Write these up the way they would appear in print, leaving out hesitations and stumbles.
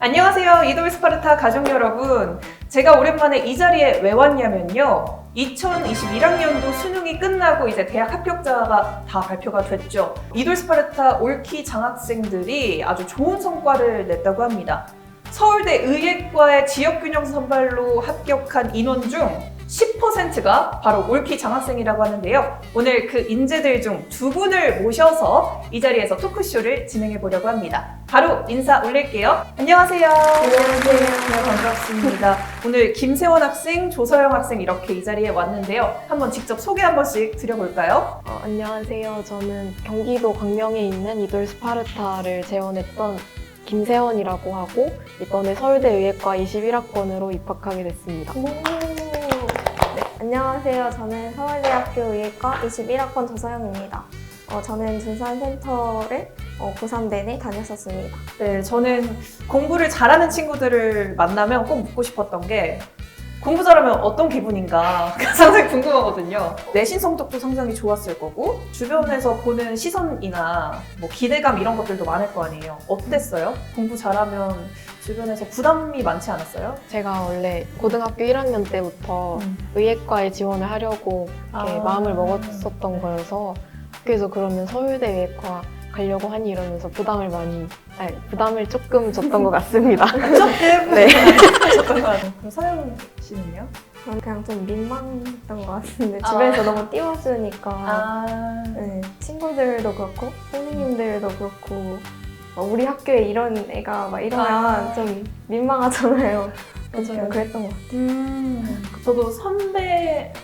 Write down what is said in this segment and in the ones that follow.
안녕하세요, 이돌 스파르타 가족 여러분. 제가 오랜만에 이 자리에 왜 왔냐면요. 2021학년도 수능이 끝나고 이제 대학 합격자가 다 발표가 됐죠. 이돌 스파르타 올키 장학생들이 아주 좋은 성과를 냈다고 합니다. 서울대 의예과의 지역균형 선발로 합격한 인원 중 10%가 바로 올키 장학생이라고 하는데요. 오늘 그 인재들 중 두 분을 모셔서 이 자리에서 토크쇼를 진행해 보려고 합니다. 바로 인사 올릴게요. 안녕하세요. 안녕하세요. 반갑습니다. 오늘 김세원 학생, 조서영 학생 이렇게 이 자리에 왔는데요. 한번 직접 소개 한 번씩 드려볼까요? 안녕하세요. 저는 경기도 광명에 있는 이돌 스파르타를 재원했던 김세원이라고 하고 이번에 서울대 의예과 21학번으로 입학하게 됐습니다. 안녕하세요. 저는 서울대학교 의예과 21학번 조서영입니다. 저는 준산센터를 고3 내내 다녔었습니다. 네, 저는 공부를 잘하는 친구들을 만나면 꼭 묻고 싶었던 게 공부 잘하면 어떤 기분인가 상당히 궁금하거든요. 내신 성적도 상당히 좋았을 거고 주변에서 보는 시선이나 뭐 기대감 이런 것들도 많을 거 아니에요. 어땠어요? 공부 잘하면 주변에서 부담이 많지 않았어요? 제가 원래 고등학교 1학년 때부터 의예과에 지원을 하려고 이렇게 마음을 먹었었던 거여서 학교에서 그러면 서울대 의예과 가려고 하니 이러면서 부담을 조금 줬던 것 같습니다. 조금? 네. 그럼 서영 씨는요? 저는 그냥 좀 민망했던 것 같은데 주변에서 너무 띄워주니까 네, 친구들도 그렇고 선생님들도 그렇고 우리 학교에 이런 애가 막 이러면 좀 민망하잖아요. 그래서 그냥 그랬던 것 같아요. 저도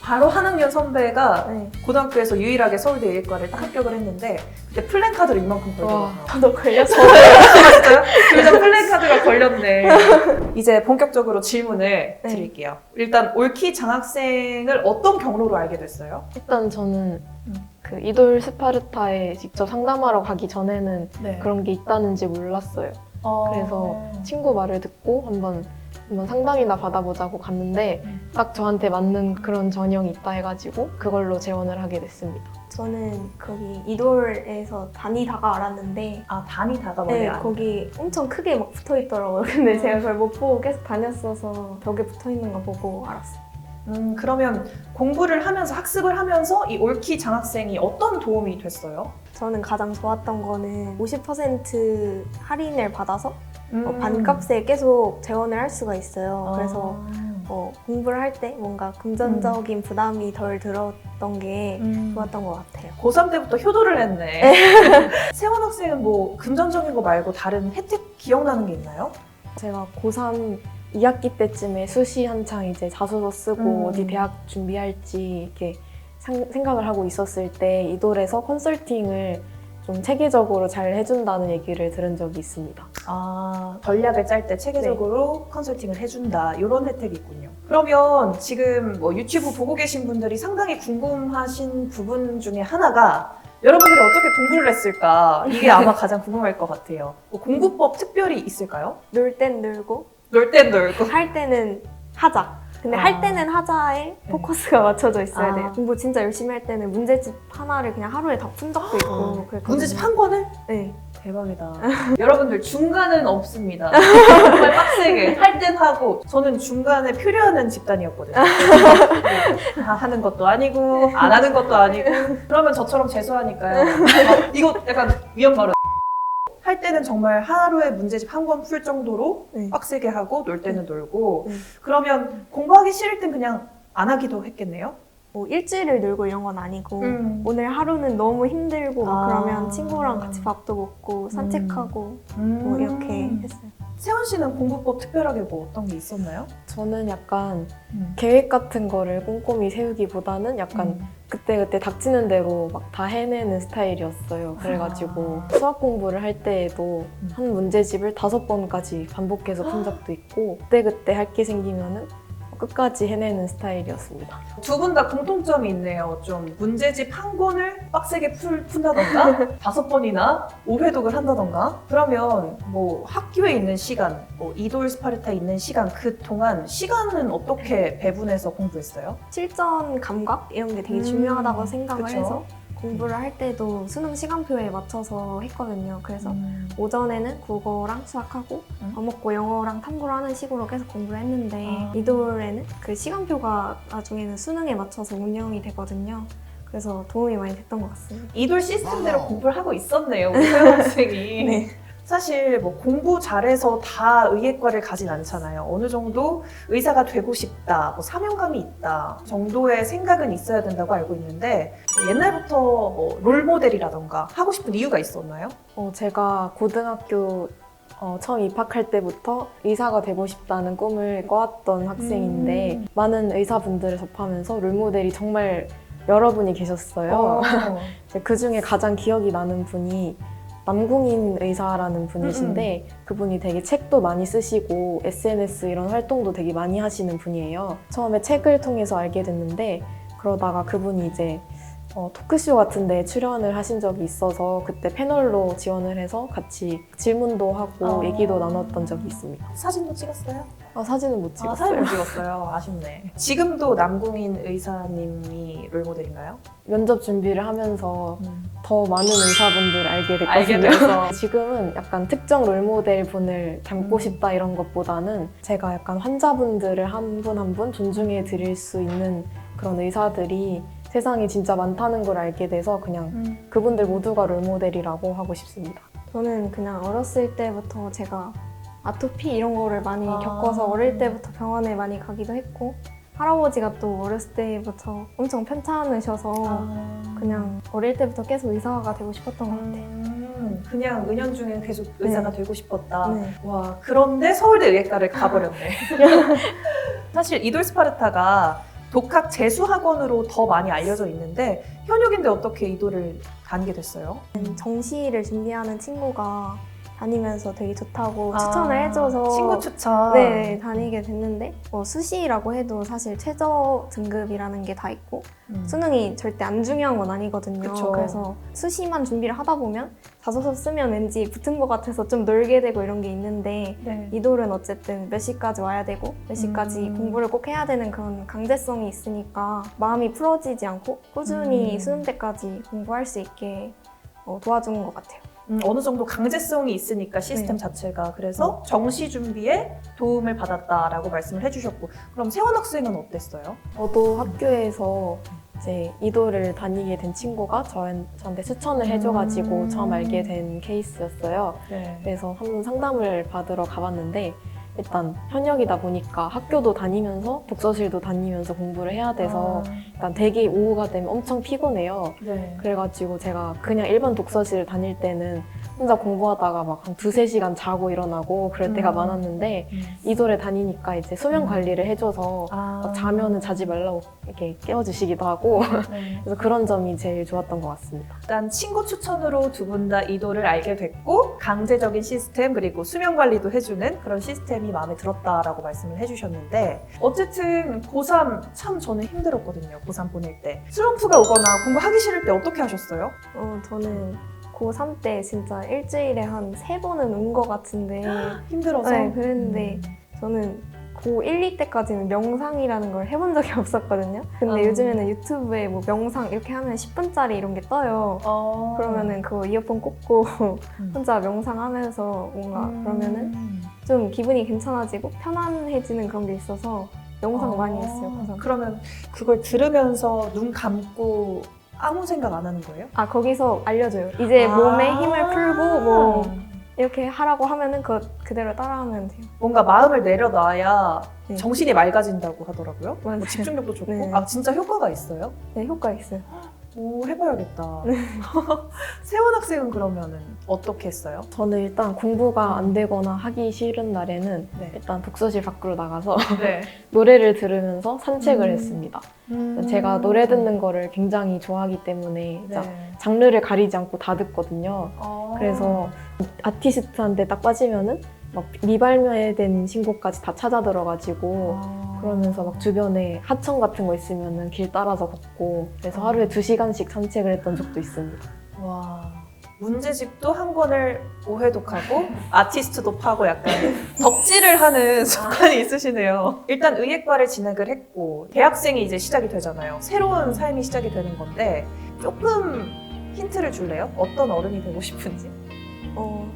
바로 한 학년 선배가 네. 고등학교에서 유일하게 서울대 의예과를 딱 합격을 했는데 그때 플랜카드를 이만큼 걸더라고요. 저도 걸렸어요. 진짜요? 둘 다 플랜카드가 걸렸네. 이제 본격적으로 질문을 네. 드릴게요. 일단 올키 장학생을 어떤 경로로 알게 됐어요? 일단 저는 그 이돌 스파르타에 직접 상담하러 가기 전에는 네. 그런 게 있다는지 몰랐어요. 그래서 친구 말을 듣고 한번 상담이나 받아보자고 갔는데 딱 저한테 맞는 그런 전형이 있다 해가지고 그걸로 재원을 하게 됐습니다. 저는 거기 이돌에서 다니다가 알았는데 다니다가 원래 네, 거기 엄청 크게 막 붙어 있더라고요. 근데 제가 그걸 못 보고 계속 다녔어서 벽에 붙어 있는 거 보고 알았어요. 그러면 공부를 하면서 학습을 하면서 이 올키 장학생이 어떤 도움이 됐어요? 저는 가장 좋았던 거는 50% 할인을 받아서 반값에 계속 재원을 할 수가 있어요. 그래서 공부를 할 때 뭔가 금전적인 부담이 덜 들었던 게 좋았던 것 같아요. 고3 때부터 효도를 했네. 세원 학생은 뭐 금전적인 거 말고 다른 혜택 기억나는 게 있나요? 제가 고3 2학기 때쯤에 수시 한창 이제 자소서 쓰고 어디 대학 준비할지 이렇게 생각을 하고 있었을 때 이돌에서 컨설팅을 좀 체계적으로 잘 해준다는 얘기를 들은 적이 있습니다. 전략을 짤 때 체계적으로 컨설팅을 해준다 이런 혜택이 있군요. 그러면 지금 뭐 유튜브 보고 계신 분들이 상당히 궁금하신 부분 중에 하나가 여러분들이 어떻게 공부를 했을까? 이게 아마 가장 궁금할 것 같아요. 뭐 공부법 특별히 있을까요? 놀 땐 놀고 놀 땐 놀고 할 때는 하자. 근데 할 때는 하자에 포커스가 맞춰져 있어야 돼요. 공부 진짜 열심히 할 때는 문제집 하나를 그냥 하루에 다 푼 적도 있고 그랬거든요. 문제집 한 권을? 네. 대박이다. 여러분들 중간은 없습니다. 정말 빡세게 할 땐 하고 저는 중간에 표류하는 집단이었거든요. 다 하는 것도 아니고 안 하는 것도 아니고 그러면 저처럼 재수하니까요. 이거 약간 위험 발언. 할 때는 정말 하루에 문제집 한 권 풀 정도로 빡세게 하고 놀 때는 놀고 그러면 공부하기 싫을 땐 그냥 안 하기도 했겠네요? 뭐 일주일을 놀고 이런 건 아니고 오늘 하루는 너무 힘들고 막 그러면 친구랑 같이 밥도 먹고 산책하고 뭐 이렇게 했어요. 세원 씨는 공부법 특별하게 뭐 어떤 게 있었나요? 저는 약간 계획 같은 거를 꼼꼼히 세우기보다는 약간 그때그때 닥치는 대로 막 다 해내는 스타일이었어요. 그래가지고 수학 공부를 할 때에도 한 문제집을 5번까지 반복해서 푼 적도 있고 그때그때 할 게 생기면은 끝까지 해내는 스타일이었습니다. 두 분 다 공통점이 있네요. 좀 문제집 한 권을 빡세게 푼다던가 5번이나 5회독을 한다던가 그러면 뭐 학교에 있는 시간, 뭐 이돌 스파르타에 있는 시간 그 동안 시간은 어떻게 배분해서 공부했어요? 실전 감각 이런 게 되게 중요하다고 생각을 그쵸? 해서 공부를 할 때도 수능 시간표에 맞춰서 했거든요. 그래서 오전에는 국어랑 수학하고 밥 먹고 영어랑 탐구를 하는 식으로 계속 공부를 했는데 이돌에는 그 시간표가 나중에는 수능에 맞춰서 운영이 되거든요. 그래서 도움이 많이 됐던 것 같습니다. 이돌 시스템대로 공부를 하고 있었네요, 우리 서영 학생이. 네. 사실 뭐 공부 잘해서 다 의예과를 가진 않잖아요. 어느 정도 의사가 되고 싶다, 뭐 사명감이 있다 정도의 생각은 있어야 된다고 알고 있는데 옛날부터 뭐 롤모델이라던가 하고 싶은 이유가 있었나요? 제가 고등학교 처음 입학할 때부터 의사가 되고 싶다는 꿈을 꿔왔던 학생인데 많은 의사분들을 접하면서 롤모델이 정말 여러분이 계셨어요. 그 중에 가장 기억이 나는 분이 남궁인 의사라는 분이신데 그분이 되게 책도 많이 쓰시고 SNS 이런 활동도 되게 많이 하시는 분이에요. 처음에 책을 통해서 알게 됐는데 그러다가 그분이 이제 토크쇼 같은 데 출연을 하신 적이 있어서 그때 패널로 지원을 해서 같이 질문도 하고 얘기도 나눴던 적이 있습니다. 사진도 찍었어요? 사진은 못 찍었어요. 사진 못 찍었어요. 아쉽네. 지금도 남궁인 의사님이 롤모델인가요? 면접 준비를 하면서 더 많은 의사분들을 알게 됐거든요. 알게 돼서. 지금은 약간 특정 롤모델 분을 닮고 싶다 이런 것보다는 제가 약간 환자분들을 한 분 한 분 존중해 드릴 수 있는 그런 의사들이 세상에 진짜 많다는 걸 알게 돼서 그냥 그분들 모두가 롤모델이라고 하고 싶습니다. 저는 그냥 어렸을 때부터 제가 아토피 이런 거를 많이 겪어서 어릴 때부터 병원에 많이 가기도 했고 할아버지가 또 어렸을 때부터 엄청 편찮으셔서 그냥 어릴 때부터 계속 의사가 되고 싶었던 것 같아요. 그냥 은연중에 계속 의사가 네. 되고 싶었다. 네. 와, 그런데 서울대 의예과를 가버렸네. 사실 이돌 스파르타가 독학 재수학원으로 더 많이 알려져 있는데 현역인데 어떻게 이돌을 다니게 됐어요? 정시를 준비하는 친구가 다니면서 되게 좋다고 추천을 해줘서 친구 추천. 네, 다니게 됐는데 수시라고 해도 사실 최저 등급이라는 게 다 있고 수능이 절대 안 중요한 건 아니거든요. 그쵸. 그래서 수시만 준비를 하다 보면 자소서 쓰면 왠지 붙은 것 같아서 좀 놀게 되고 이런 게 있는데 네. 이돌은 어쨌든 몇 시까지 와야 되고 몇 시까지 공부를 꼭 해야 되는 그런 강제성이 있으니까 마음이 풀어지지 않고 꾸준히 수능 때까지 공부할 수 있게 도와주는 것 같아요. 어느 정도 강제성이 있으니까 시스템 네. 자체가 그래서 정시 준비에 도움을 받았다라고 말씀을 해주셨고 그럼 세원 학생은 어땠어요? 저도 학교에서 이제 이도를 다니게 된 친구가 저한테 추천을 해줘가지고 처음 알게 된 케이스였어요. 네. 그래서 한번 상담을 받으러 가봤는데 일단 현역이다 보니까 학교도 다니면서 독서실도 다니면서 공부를 해야 돼서 일단 되게 오후가 되면 엄청 피곤해요. 네. 그래가지고 제가 그냥 일반 독서실 다닐 때는 혼자 공부하다가 막 한 2-3시간 자고 일어나고 그럴 때가 많았는데 이돌에 다니니까 이제 수면 관리를 해줘서 막 자면은 자지 말라고 이렇게 깨워주시기도 하고 네. 그래서 그런 점이 제일 좋았던 것 같습니다. 일단 친구 추천으로 두 분 다 이도를 알게 됐고 강제적인 시스템 그리고 수면 관리도 해주는 그런 시스템이 마음에 들었다라고 말씀을 해주셨는데 어쨌든 고3 참 저는 힘들었거든요. 고3 보낼 때 슬럼프가 오거나 공부하기 싫을 때 어떻게 하셨어요? 저는 고3 때 진짜 일주일에 한 3번은 운 것 같은데 힘들어서? 네, 그랬는데 저는 고1, 2때까지는 명상이라는 걸 해본 적이 없었거든요. 근데 요즘에는 유튜브에 뭐 명상 이렇게 하면 10분짜리 이런 게 떠요. 그러면은 그거 이어폰 꽂고 혼자 명상하면서 뭔가 그러면은 좀 기분이 괜찮아지고 편안해지는 그런 게 있어서 명상 많이 했어요. 고3. 그러면 그걸 들으면서 눈 감고 아무 생각 안 하는 거예요? 거기서 알려줘요. 이제 몸에 힘을 풀고 뭐 이렇게 하라고 하면은 그대로 따라하면 돼요. 뭔가 마음을 내려놔야 네. 정신이 맑아진다고 하더라고요. 맞아요. 뭐 집중력도 좋고. 네. 진짜 효과가 있어요? 네, 효과 있어요. 오, 해봐야겠다. 세원 학생은 그러면은 어떻게 했어요? 저는 일단 공부가 안 되거나 하기 싫은 날에는 네. 일단 독서실 밖으로 나가서 네. 노래를 들으면서 산책을 했습니다. 제가 노래 듣는 거를 굉장히 좋아하기 때문에 진짜 네. 장르를 가리지 않고 다 듣거든요. 그래서 아티스트한테 딱 빠지면은 막 미발매된 신곡까지 다 찾아 들어가지고 그러면서 막 주변에 하천 같은 거 있으면은 길 따라서 걷고 그래서 하루에 2시간씩 산책을 했던 적도 있습니다. 와. 문제집도 한 권을 오해독하고 아티스트도 파고 약간 덕질을 하는 습관이 있으시네요. 일단 의예과를 진학을 했고 대학생이 이제 시작이 되잖아요. 새로운 삶이 시작이 되는 건데 조금 힌트를 줄래요? 어떤 어른이 되고 싶은지?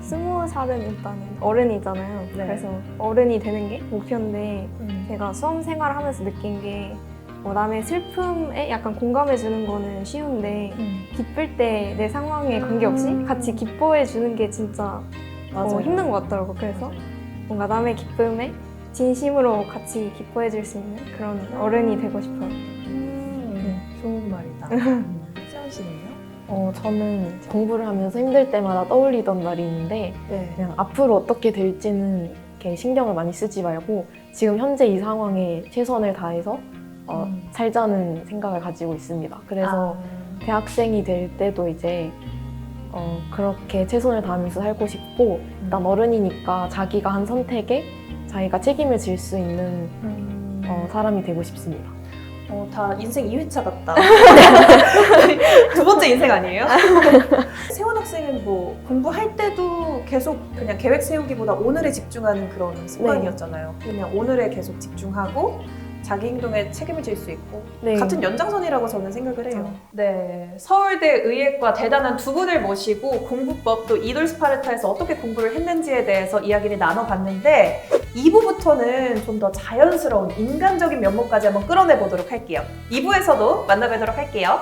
20살은 일단은 어른이잖아요. 네. 그래서 어른이 되는 게 목표인데 제가 수험 생활을 하면서 느낀 게 남의 슬픔에 약간 공감해 주는 거는 쉬운데 기쁠 때 내 상황에 관계없이 같이 기뻐해 주는 게 진짜 맞아요. 힘든 것 같더라고요. 그래서 뭔가 남의 기쁨에 진심으로 같이 기뻐해 줄 수 있는 그런 어른이 되고 싶어요. 좋은 말이다. 수연 씨는요? 저는 공부를 하면서 힘들 때마다 떠올리던 말이 있는데 네. 그냥 앞으로 어떻게 될지는 이렇게 신경을 많이 쓰지 말고 지금 현재 이 상황에 최선을 다해서 살자는 생각을 가지고 있습니다. 그래서 대학생이 될 때도 이제 그렇게 최선을 다하면서 살고 싶고 일단 어른이니까 자기가 한 선택에 자기가 책임을 질 수 있는 사람이 되고 싶습니다. 다 인생 2회차 같다. 두 번째 인생 아니에요? 세원 학생은 뭐 공부할 때도 계속 그냥 계획 세우기보다 오늘에 집중하는 그런 습관이었잖아요. 그냥 오늘에 계속 집중하고 자기 행동에 책임을 질 수 있고 네. 같은 연장선이라고 저는 생각을 해요. 네, 서울대 의예과 대단한 두 분을 모시고 공부법 또 이돌 스파르타에서 어떻게 공부를 했는지에 대해서 이야기를 나눠봤는데 2부부터는 좀 더 자연스러운 인간적인 면모까지 한번 끌어내 보도록 할게요. 2부에서도 만나뵈도록 할게요.